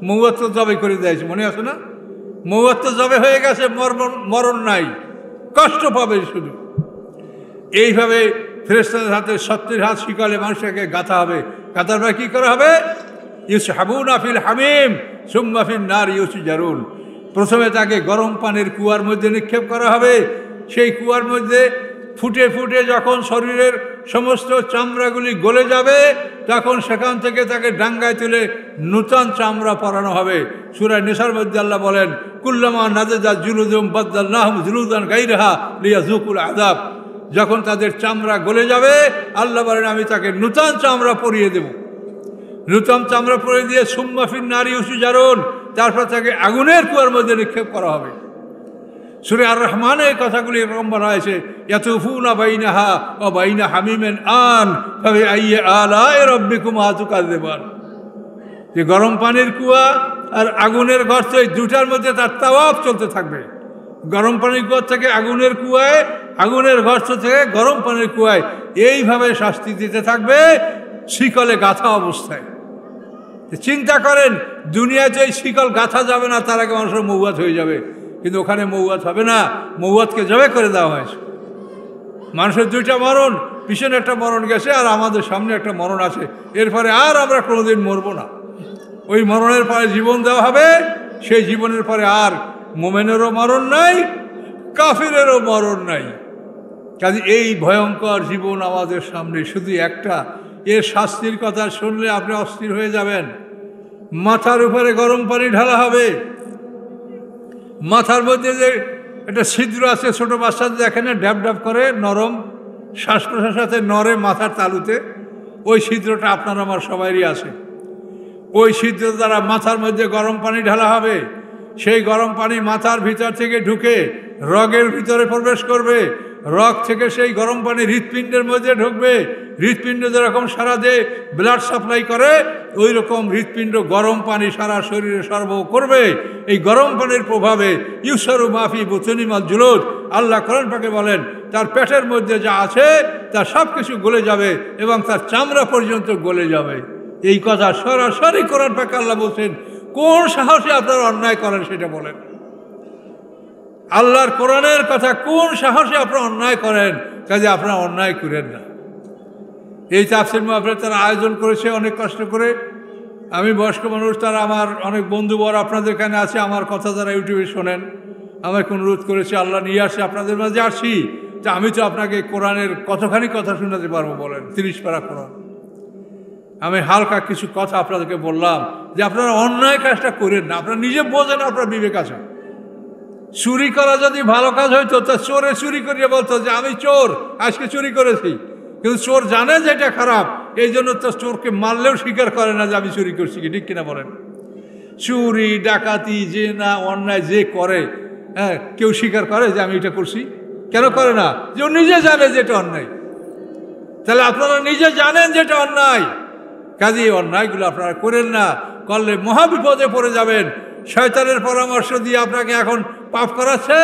মৌয়াত তো জবে করে দিয়েছে, মনে আছে না? মৌয়াত তো জবে হয়ে গেছে, মরণ নাই, কষ্ট পাবে শুধু। এইভাবে ফেরেশতাদের হাতে 70 হাত শিকলে মানুষটাকে গাঁথা হবে। গাঁথার পর কী করা হবে? ইউসহাবুনা ফিল হামিম সুম্মা ফিন নার ইউসজারুন, প্রথমে তাকে গরম পানির কুয়ার মধ্যে নিক্ষেপ করা হবে। সেই কুয়ার মধ্যে ফুটে ফুটে যখন শরীরের সমস্ত চামড়াগুলি গলে যাবে, তখন সেখান থেকে তাকে ডাঙ্গায় তুলে নূতন চামড়া পরানো হবে। সূরা নিসার মধ্যে আল্লাহ বলেন, কুল্লামা নাযাজাত জুলুদুহুম বাদদালনাহুম জুলুদান গায়রাহা লিয়াযুকুল আযাব। যখন তাদের চামড়া গলে যাবে, আল্লাহ বলেন আমি তাকে নূতন চামড়া পরিয়ে দেব। নূতন চামড়া পরিয়ে দিয়ে সুম্মা ফিন নার ইউসজারুন, তারপর তাকে আগুনের কুয়ার মধ্যে নিক্ষেপ করা হবে। সূরা আর রহমানে এই কথাগুলি এরকম বলা হয়েছে, ইয়াতুফুনা বাইনাহা ওয়া বাইনা হামিমিন আন ফাবিআইয়ি আলাই রাব্বিকুমা তুকাযযিবান। যে গরম পানির কুয়া আর আগুনের গর্ত, এই দুটার মধ্যে তার তাওয়াফ চলতে থাকবে। গরম পানির কুয়া থেকে আগুনের কুয়ায়, আগুনের গর্ত থেকে গরম পানির কুয়ায়, এইভাবে শাস্তি দিতে থাকবে শিকলে গাঁথা অবস্থায়। চিন্তা করেন, দুনিয়াতে এই শিকল গাঁথা যাবে না, তার আগে মানুষের মৌয়াত হয়ে যাবে। কিন্তু ওখানে মৌয়াত হবে না, মৌয়াতকে জবে করে দেওয়া হয়েছে। মানুষের দুইটা মরণ, পিছনে একটা মরণ গেছে আর আমাদের সামনে একটা মরণ আছে। এরপরে আর আমরা কোনোদিন মরবো না। ওই মরণের পরে জীবন দেওয়া হবে। সেই জীবনের পরে আর মোমেনেরও মরণ নাই, কাফিরেরও মরণ নাই। কাজে এই ভয়ঙ্কর জীবন আমাদের সামনে শুধু একটা। এর শাস্তির কথা শুনলে আপনি অস্থির হয়ে যাবেন। মাথার উপরে গরম পানি ঢালা হবে। মাথার মধ্যে যে একটা ছিদ্র আছে, ছোট বাচ্চাদের দেখেন না, ড্যাব ড্যাব করে নরম, শ্বাস প্রশ্বাসে নড়ে মাথার তালুতে, ওই ছিদ্রটা আপনার আমার সবারই আছে। ওই ছিদ্র দ্বারা মাথার মধ্যে গরম পানি ঢালা হবে। সেই গরম পানি মাথার ভিতর থেকে ঢুকে রগের ভিতরে প্রবেশ করবে। রগ থেকে সেই গরম পানি হৃৎপিণ্ডের মধ্যে ঢুকবে। হৃৎপিণ্ড যেরকম সারা দেহে ব্লাড সাপ্লাই করে, ওই রকম হৃৎপিণ্ড গরম পানি সারা শরীরে সরবরাহ করবে। এই গরম পানির প্রভাবে ইউসারু মাফি বুতুনিমাল জুলুদ, আল্লাহ কোরআন পাকে বলেন তার পেটের মধ্যে যা আছে তার সব কিছু গলে যাবে এবং তার চামড়া পর্যন্ত গলে যাবে। এই কথা সরাসরি কোরআন পাকে আল্লাহ বলছেন। কোন সাহসে আপনারা অন্যায় করেন সেটা বলেন। আল্লাহর কোরআনের কথা, কোন সাহসে আপনারা অন্যায় করেন? কাজে আপনারা অন্যায় করেন না। এই তাফসীর মাহফিল তারা আয়োজন করেছে অনেক কষ্ট করে। আমি বয়স্ক মানুষ, তারা আমার অনেক বন্ধুবর আপনাদের এখানে আছে, আমার কথা যারা ইউটিউবে শোনেন, আমাকে অনুরোধ করেছে আল্লাহ নিয়ে আসি আপনাদের মাঝে আসি। তা আমি তো আপনাকে কোরআনের কতখানি কথা শোনাতে পারবো বলেন? 30 পারা কোরআন। আমি হালকা কিছু কথা আপনাদেরকে বললাম যে আপনারা অন্যায় কাজটা করেন না। আপনারা নিজে বোঝেন, আপনার বিবেক আছে। চুরি করা যদি ভালো কাজ হইতো, তা চোরে চুরি করিয়ে বলতো যে আমি চোর, আজকে চুরি করেছি। কিন্তু চোর জানে যে এটা খারাপ, এই জন্য তো চোরকে মারলেও স্বীকার করে না যে আমি চুরি করছি। কি ঠিক কিনা বলেন? চুরি ডাকাতি যে না অন্যায় যে করে, হ্যাঁ, কেউ স্বীকার করে যে আমি এটা করছি? কেন করে না? যে ও নিজে জানে যে এটা অন্যায়। তাহলে আপনারা নিজে জানেন যে এটা অন্যায়, কাজে এই অন্যায়গুলো আপনারা করেন না। করলে মহাবিপদে পড়ে যাবেন। শয়তানের পরামর্শ দিয়ে আপনাকে এখন পাপ করাচ্ছে,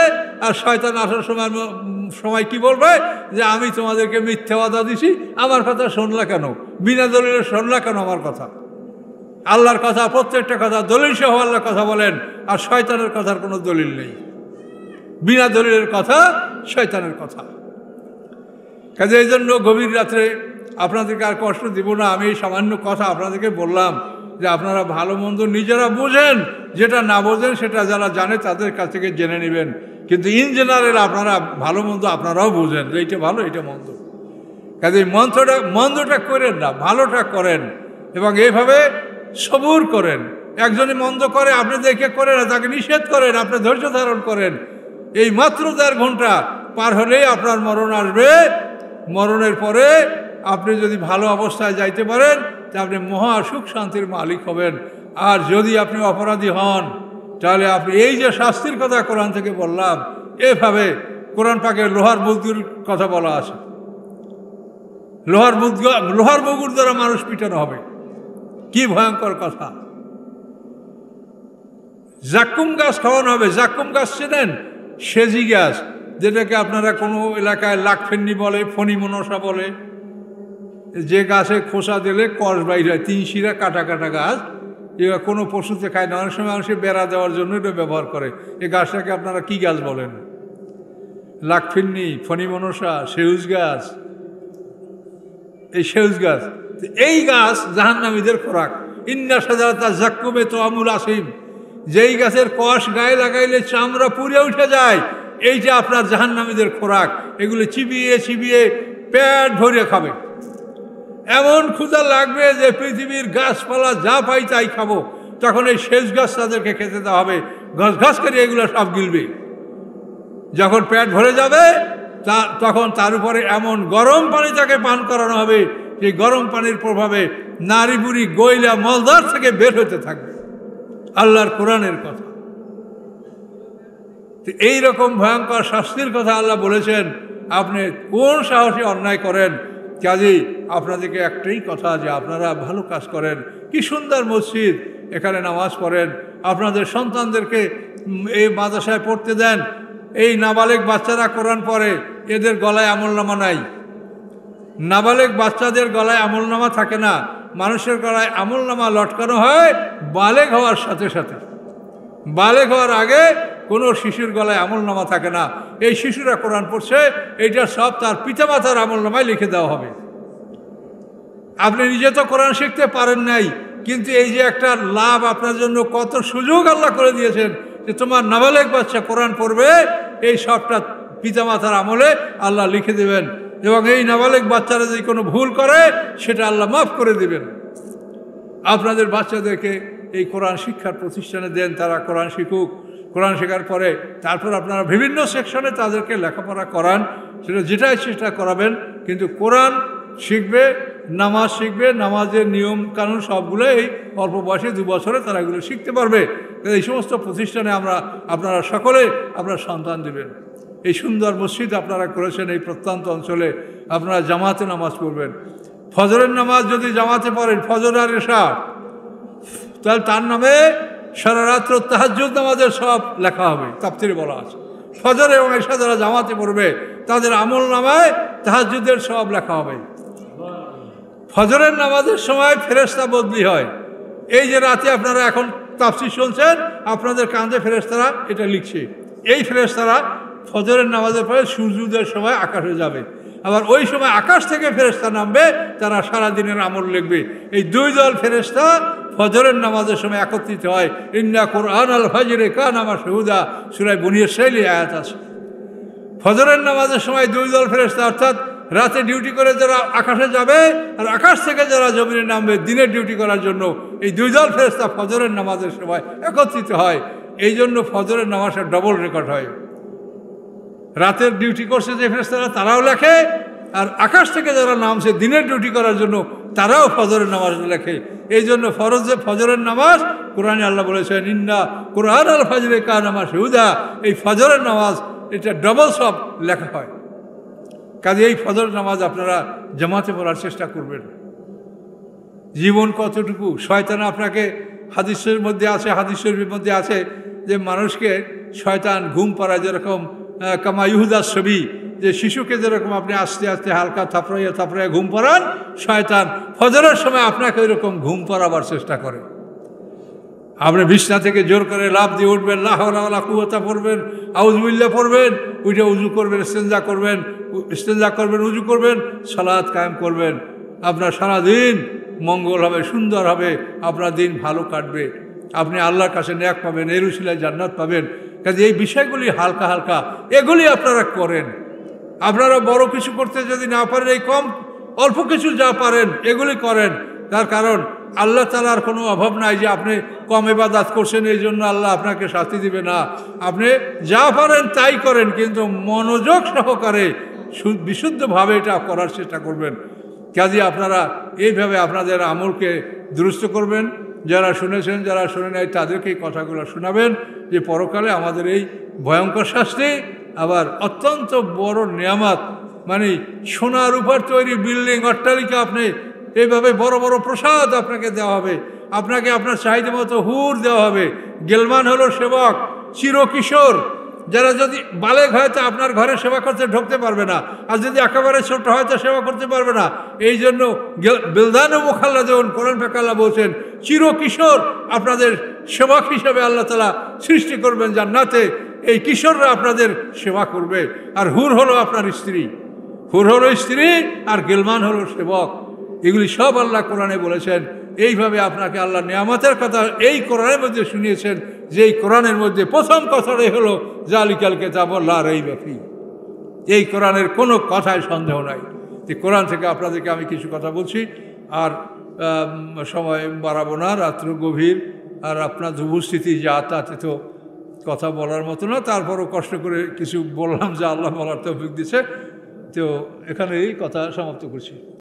আর শয়তান আসার সময় কি বলবে? যে আমি তোমাদেরকে মিথ্যা ওয়াদা দিছি, আমার কথা শুনলা কেন? বিনা দলিলে শুনলা কেন আমার কথা? আল্লাহর কথা, প্রত্যেকটা কথা দলিল সহ আল্লাহর কথা বলেন, আর শয়তানের কথার কোনো দলিল নেই। বিনা দলিলের কথা শয়তানের কথা। কাজে এই জন্য গভীর রাত্রে আপনাদেরকে আর কষ্ট দিব না। আমি এই সামান্য কথা আপনাদেরকে বললাম যে আপনারা ভালো মন্দ নিজেরা বোঝেন, যেটা না বোঝেন সেটা যারা জানে তাদের কাছ থেকে জেনে নেবেন। কিন্তু ইন জেনারেল আপনারা ভালো মন্দ আপনারাও বোঝেন যে এইটা ভালো, এইটা মন্দ। কাজে মন্দটা করেন না, ভালোটা করেন এবং এইভাবে সবুর করেন। একজনে মন্দ করে, আপনি দেখে করেন না, তাকে নিষেধ করেন, আপনি ধৈর্য ধারণ করেন। এই মাত্র 1.5 ঘন্টা পার হলেই আপনার মরণ আসবে। মরণের পরে আপনি যদি ভালো অবস্থায় যাইতে পারেন তা আপনি মহা সুখ শান্তির মালিক হবেন। আর যদি আপনি অপরাধী হন তাহলে আপনি এই যে শাস্তির কথা কোরআন থেকে বললাম, এভাবে কোরআন পাকে লোহার মুগুর কথা বলা আছে। লোহার মুগুর দ্বারা মানুষ পিটানো হবে। কি ভয়ঙ্কর কথা! জাক্কুম গাছ খাওয়ানো হবে। জাক্কুম গাছ চেনেন? সেজি গাছ, যেটাকে আপনারা কোনো এলাকায় লাখফেন্নি বলে, ফণি মনসা বলে। যে গাছে খোসা দিলে কষ বাইর হয়, 3 শিরা কাটা কাটা গাছ। এরা কোনো পশুতে খায় না, অনেক সময় মানুষের বেড়া দেওয়ার জন্য এটা ব্যবহার করে। এই গাছটাকে আপনারা কি গাছ বলেন? লাখফিন্নি, ফণি মনসা, সেউজ গাছ। এই সেউজ গাছ, এই গাছ জাহান্নামীদের খোরাক। ইন্না সাজারাতা জাক্কুমে তো আমুল আসিম, যেই গাছের কষ গায়ে লাগাইলে চামড়া পুড়ে উঠে যায়, এইটা আপনার জাহান্নামীদের খোরাক। এগুলো চিবিয়ে চিবিয়ে পেট ভরে খাবে। এমন ক্ষুধা লাগবে যে পৃথিবীর গাছপালা যা পাই তাই খাবো। তখন এই শেষ গাছ তাদেরকে খেতে দেওয়া হবে, ঘাস ঘাস করে এগুলো সব গিলবে। যখন পেট ভরে যাবে তখন তার উপরে এমন গরম পানি তাকে পান করানো হবে, সেই গরম পানির প্রভাবে নারী বুড়ি গইলা মলদার থেকে বের হতে থাকবে। আল্লাহর কোরআনের কথা। এইরকম ভয়ঙ্কর শাস্তির কথা আল্লাহ বলেছেন। আপনি কোন সাহসে অন্যায় করেন? কাজেই আপনাদেরকে একটাই কথা, যে আপনারা ভালো কাজ করেন। কি সুন্দর মসজিদ, এখানে নামাজ পড়েন, আপনাদের সন্তানদেরকে এই মাদ্রাসায় পড়তে দেন। এই নাবালেগ বাচ্চারা কোরআন পড়ে, এদের গলায় আমলনামা নাই। নাবালেগ বাচ্চাদের গলায় আমলনামা থাকে না, মানুষের গলায় আমলনামা লটকানো হয় বালেগ হওয়ার সাথে সাথে। বালেগ হওয়ার আগে কোনো শিশুর গলায় আমলনামা থাকে না। এই শিশুরা কোরআন পড়ছে, এইটা সব তার পিতামাতার আমলনামায় লিখে দেওয়া হবে। আপনি নিজে তো কোরআন শিখতে পারেন নাই, কিন্তু এই যে একটা লাভ আপনার জন্য, কত সুযোগ আল্লাহ করে দিয়েছেন যে তোমার নাবালেগ বাচ্চা কোরআন পড়বে, এই সবটা পিতামাতার আমলে আল্লাহ লিখে দেবেন। এবং এই নাবালেগ বাচ্চারা যদি কোনো ভুল করে সেটা আল্লাহ মাফ করে দেবেন। আপনাদের বাচ্চাদেরকে এই কোরআন শিক্ষার প্রতিষ্ঠানে দেন, তারা কোরআন শিখুক। কোরআন শেখার পরে তারপর আপনারা বিভিন্ন সেকশনে তাদেরকে লেখাপড়া করান, সেটা যেটাই চেষ্টা করাবেন। কিন্তু কোরআন শিখবে, নামাজ শিখবে, নামাজের নিয়ম কানুন সবগুলো এই অল্প বয়সে 2 বছরে তারা এগুলো শিখতে পারবে। এই সমস্ত প্রতিষ্ঠানে আপনারা সকলে আপনার সন্তান দেবেন। এই সুন্দর মসজিদ আপনারা করেছেন, এই প্রত্যন্ত অঞ্চলে আপনারা জামাতে নামাজ পড়বেন। ফজরের নামাজ যদি জামাতে পড়েন, ফজর আর এশা, তাহলে তার নামে সারা রাত্র তাহাজ্জুদ নামাজের সব লেখা হবে। তাফসীরে বলা আছে ফজর এবং এশা যারা জামাতে পড়বে তাদের আমল নামায় তাহাজ্জুদের সব লেখা হবে। ফজরের নামাজের সময় ফেরেশতা বদলি হয়। এই যে রাতে আপনারা এখন তাফসীর শুনছেন, আপনাদের কাঁধে ফেরেশতারা এটা লিখছে। এই ফেরেশতারা ফজরের নামাজের পরে সূর্যোদয়ের সময় আকাশে যাবে, আবার ওই সময় আকাশ থেকে ফেরেশতা নামবে, তারা সারাদিনের আমল লিখবে। এই 2 দল ফেরেশতা ফজরের নামাজের সময় একত্রিত হয়। ইন্না কুরআন আল ফাজরে কানা মাশহুদা, সূরা বনী ইসরাঈলের আয়াত আছে। ফজরের নামাজের সময় 2 দল ফেরেশতা, অর্থাৎ রাতে ডিউটি করে যারা আকাশে যাবে আর আকাশ থেকে যারা জমিনে নামবে দিনের ডিউটি করার জন্য, এই 2 দল ফেরেশতা ফজরের নামাজের সময় একত্রিত হয়। এই জন্য ফজরের নামাজের ডবল রেকর্ড হয়। রাতের ডিউটি করছে যে ফেরেশতারা তারাও লেখে, আর আকাশ থেকে যারা নামছে দিনের ডিউটি করার জন্য তারাও ফজরের নামাজ লেখে। এই জন্য ফজরের নামাজ কোরআনে আল্লাহ বলেছেন ইন্না কুরআন আল ফাজরে কানা মাশহুদা, এই ফজরের নামাজ এটা ডবল সব লেখা হয়। কাজে এই ফজর নামাজ আপনারা জামাতে পড়ার চেষ্টা করবেন। জীবন কতটুকু, শয়তান আপনাকে হাদিসের মধ্যে আছে, হাদিস শরীফের মধ্যে আছে যে মানুষকে শয়তান ঘুম পাড়ায়, যেরকম কামা ইহুদাস ছবি, যে শিশুকে যেরকম আপনি আস্তে আস্তে হালকা থাপড়াইয়া থাপড়াইয়া ঘুম পাড়ান, শয়তান ফজরের সময় আপনাকে ওইরকম ঘুম পাড়াবার চেষ্টা করে। আপনি বিছনা থেকে জোর করে লাফ দিয়ে উঠবেন, লা হাওলা ওয়ালা কুওয়াতা পড়বেন, আউযুবিল্লাহ পড়বেন, উঠে উজু করবেন, ইস্তেঞ্জা করবেন, উজু করবেন, সালাত কায়েম করবেন। আপনার সারাদিন মঙ্গল হবে, সুন্দর হবে, আপনার দিন ভালো কাটবে, আপনি আল্লাহর কাছে নেক পাবেন, এর উসিলায় জান্নাত পাবেন। কাজে এই বিষয়গুলি হালকা হালকা এগুলি আপনারা করেন। আপনারা বড় কিছু করতে যদি না পারেন, এই অল্প কিছু যা পারেন এগুলি করেন। তার কারণ আল্লাহ তাআলার কোনো অভাব নাই যে আপনি কম ইবাদত করছেন এই জন্য আল্লাহ আপনাকে শাস্তি দিবে না। আপনি যা পারেন তাই করেন, কিন্তু মনোযোগ সহকারে বিশুদ্ধভাবে এটা করার চেষ্টা করবেন। কাজে আপনারা এইভাবে আপনাদের আমলকে দুরুস্ত করবেন। যারা শুনেছেন, যারা শুনে নাই তাদেরকে এই কথাগুলো শোনাবেন যে পরকালে আমাদের এই ভয়ঙ্কর শাস্তি, আবার অত্যন্ত বড় নিয়ামত, মানে সোনার উপর তৈরি বিল্ডিং, অট্টালিকা, আপনি এইভাবে বড় বড় প্রসাদ আপনাকে দেওয়া হবে, আপনাকে আপনার চাহিদা মতো হুর দেওয়া হবে। গেলমান হলো সেবক, চিরকিশোর, যারা যদি বালেগ হয় তো আপনার ঘরে সেবা করতে ঢুকতে পারবে না, আর যদি একেবারে ছোট হয় তো সেবা করতে পারবে না। এই জন্য বিলদান ও মুখাল্লাদুন, কোরআন পাক আল্লাহ বলছেন চিরকিশোর আপনাদের সেবক হিসেবে আল্লাহ তাআলা সৃষ্টি করবেন জান্নাতে। এই কিশোররা আপনাদের সেবা করবে। আর হুর হলো আপনার স্ত্রী, হুর হলো স্ত্রী, আর গেলমান হলো সেবক। এগুলি সব আল্লাহ কোরআনে বলেছেন। এইভাবে আপনাকে আল্লাহ নিয়ামতের কথা এই কোরআনের মধ্যে শুনিয়েছেন, যে এই কোরআনের মধ্যে প্রথম কথাটাই হলো জালিকাল কিতাবু লা রাইবা ফীহি। এই কোরআনের কোনো কথায় সন্দেহ নাই। যে কোরআন থেকে আপনাদেরকে আমি কিছু কথা বলছি, আর সময় বাড়াবো না, রাত্র গভীর, আর আপনার উপস্থিতি যা তাতে তো কথা বলার মতো না। তারপরও কষ্ট করে কিছু বললাম, যা আল্লাহ বলার তৌফিক দিছে। তো এখানে এই কথা সমাপ্ত করছি।